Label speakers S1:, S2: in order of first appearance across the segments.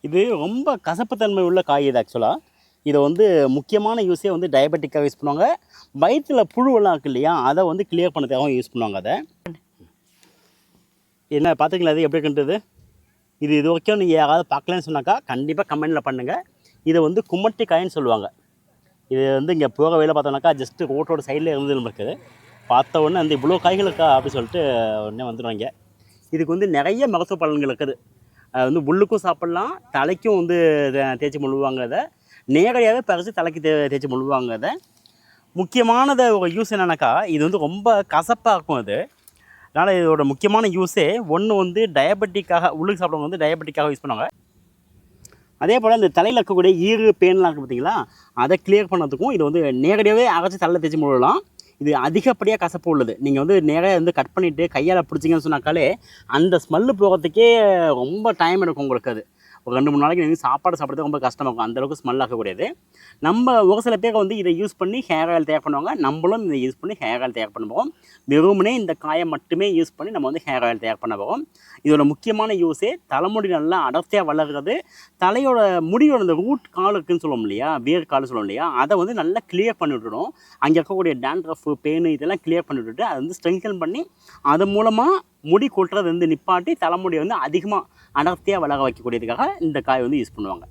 S1: இது ரொம்ப கசப்புத்தன்மை உள்ள காய் இது ஆக்சுவலாக. இதை வந்து முக்கியமான யூஸே வந்து டயபெட்டிக்காக யூஸ் பண்ணுவாங்க. வயிற்றில் புழுவெல்லாம் இருக்கு இல்லையா, அதை வந்து கிளியர் பண்ணதுக்காகவும் யூஸ் பண்ணுவாங்க. அதை என்ன பார்த்துங்களா அது எப்படி இருக்குன்றது? இது வரைக்கும் நீங்கள் யாராவது பார்க்கலன்னு சொன்னாக்கா கண்டிப்பாக கமெண்டில் பண்ணுங்கள். இதை வந்து கும்மட்டி காயின்னு சொல்லுவாங்க. இது வந்து இங்கே போக வழியில் பார்த்தோம்னாக்கா ஜஸ்ட்டு ரோட்டோட சைடில் இருந்து இருக்குது. பார்த்த உடனே அந்த இவ்வளோ காய்கள் இருக்கா அப்படின்னு சொல்லிட்டு உடனே வந்துடுவாங்க. இதுக்கு வந்து நிறைய மருத்துவ பலன்கள் இருக்குது. அது வந்து உள்ளுக்கும் சாப்பிட்லாம், தலைக்கும் வந்து தேய்ச்சி முழுவாங்க. அதை நேரடியாகவே பறித்து தலைக்கு தேய்ச்சி முழுவாங்க. அதை முக்கியமானது ஒரு யூஸ் என்னன்னாக்கா, இது வந்து ரொம்ப கசப்பாக இருக்கும். அது அதனால் இதோட முக்கியமான யூஸே ஒன்று வந்து டயபெட்டிக்காக, உள்ளுக்கு சாப்பிட்றவங்க வந்து டயபெட்டிக்காக யூஸ் பண்ணுவாங்க. அதே போல் இந்த தலையில் இருக்கக்கூடிய ஈறு பேன்லாம் இருக்குது பார்த்தீங்களா, அதை கிளியர் பண்ணுறதுக்கும் இது வந்து நேரடியாகவே அரைச்சி தலையில் தேய்ச்சி முழுவலாம். இது அதிகப்படியாக கசப்பு உள்ளது. நீங்கள் வந்து நேராக வந்து கட் பண்ணிவிட்டு கையால் பிடிச்சிங்கன்னு சொன்னாக்காலே அந்த ஸ்மெல்லு போகிறதுக்கே ரொம்ப டைம் எடுக்கும் உங்களுக்கு. அது ஒரு 2-3 நாளைக்கு நீங்கள் சாப்பாடு சாப்பிட்றது ரொம்ப கஷ்டமாக இருக்கும். அந்தளவுக்கு ஸ்மெல் ஆகக்கூடியது. நம்ம ஒரு சில பேர் வந்து இதை யூஸ் பண்ணி ஹேர் ஆயில் தயார் பண்ணுவாங்க. நம்மளும் இதை யூஸ் பண்ணி ஹேர் ஆயில் தயார் பண்ண போகிறோம். வெறுமனே இந்த காயை மட்டுமே யூஸ் பண்ணி நம்ம வந்து ஹேர் ஆயில் தயார் பண்ண போகிறோம். இதோட முக்கியமான யூஸே தலைமுடி நல்லா அடர்த்தியாக வளர்கிறது. தலையோட முடியோட இந்த ரூட் கால் இருக்குதுன்னு சொல்லுவோம் இல்லையா, வேர் கால் சொல்லுவோம் இல்லையா, அதை வந்து நல்லா கிளியர் பண்ணி விட்டுடும். அங்கே இருக்கக்கூடிய டேண்ட்ரஃப், பேனு இதெல்லாம் கிளியர் பண்ணி விட்டுட்டு அதை வந்து ஸ்ட்ரெங்தன் பண்ணி அது மூலமாக முடி கொட்டுறது வந்து நிப்பாட்டி தலைமுடியை வந்து அதிகமாக அடர்த்தியாக வளர வைக்கக்கூடியதுக்காக இந்த காய் வந்து யூஸ் பண்ணுவாங்க.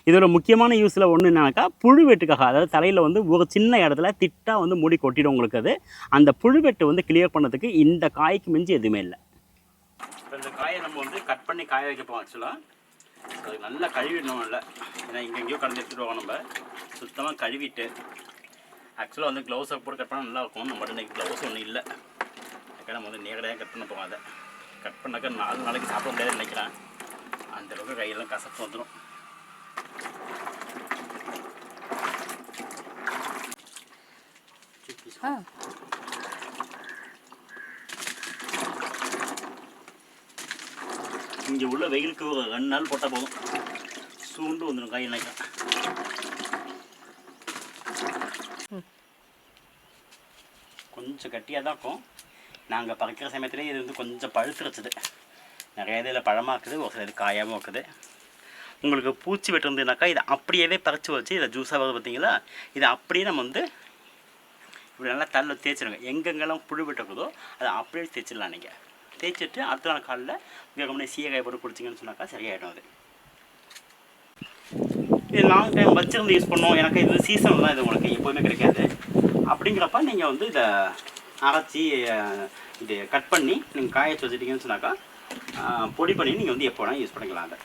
S1: இதோட முக்கியமான யூஸில் ஒன்று என்னன்னாக்கா, புழுவெட்டுக்காக. அதாவது தலையில் வந்து ஒரு சின்ன இடத்துல திட்டாக வந்து முடி கொட்டிடும் உங்களுக்கு. அது அந்த புழுவெட்டு வந்து கிளியர் பண்ணதுக்கு இந்த காய்க்கு மிஞ்சி எதுவுமே இல்லை. இப்போ இந்த காயை நம்ம வந்து கட் பண்ணி காய வைக்கப்போம். ஆக்சுவலாக அது நல்லா கழுவிடணும். இல்லை ஏன்னா இங்கெங்கேயோ கடந்து எடுத்துகிட்டு வாங்க. நம்ம சுத்தமாக கழுவிட்டு ஆக்சுவலாக வந்து க்ளவுஸை போட்டு கட் பண்ணால் நல்லாயிருக்கும். நம்ம இன்றைக்கி க்ளவுஸ் ஒன்றும் இல்லை. அதுக்காக நம்ம வந்து நேரடியாக கட் பண்ண போவோம். அதை கட் பண்ணாக்கா 4 நாளைக்கு சாப்பிட முடியாதுன்னு நினைக்கிறேன். அந்தளவுக்கு கையெல்லாம் கசப்பு வந்துடும். இங்கே உள்ள வெயிலுக்கு ஒரு 2 நாள் போட்டால் போதும், சூண்டு வந்துடும் காய். நினைக்கிறேன் கொஞ்சம் கட்டியாக தான் இருக்கும். நாங்கள் பறிக்கிற சமயத்துலேயே இது வந்து கொஞ்சம் பழுத்துருச்சுது. நிறைய இதில் பழமாக இருக்குது, ஒரு சில இது காயாகவும் இருக்குது. உங்களுக்கு பூச்சி வெட்டுருந்துனாக்கா இதை அப்படியே பறித்து வச்சு இதை ஜூஸாக வருது பார்த்தீங்களா, இதை அப்படியே நம்ம வந்து இப்படி நல்லா தள்ள தேய்ச்சிடுங்க. எங்கெங்கெல்லாம் புழு வெட்டுறதோ அதை அப்படியே தேய்ச்சிடலாம். நீங்கள் தேய்ச்சிட்டு அடுத்த நாள் காலையில் வேகமுன்னே சீயக்காய் போட்டு குடிச்சிங்கன்னு சொன்னாக்கா சரியாயிடும். அது இது லாங் டைம் வச்சுருந்து யூஸ் பண்ணோம். எனக்கு இது சீசன் தான், இது உங்களுக்கு எப்போதுமே கிடைக்காது. அப்படிங்கிறப்ப நீங்கள் வந்து இதை அரைச்சி இது கட் பண்ணி நீங்கள் காய வச்சு வச்சுட்டிங்கன்னு சொன்னாக்கா பொடி பண்ணி நீங்கள் வந்து எப்போ வேணால் யூஸ் பண்ணிக்கலாம். அதை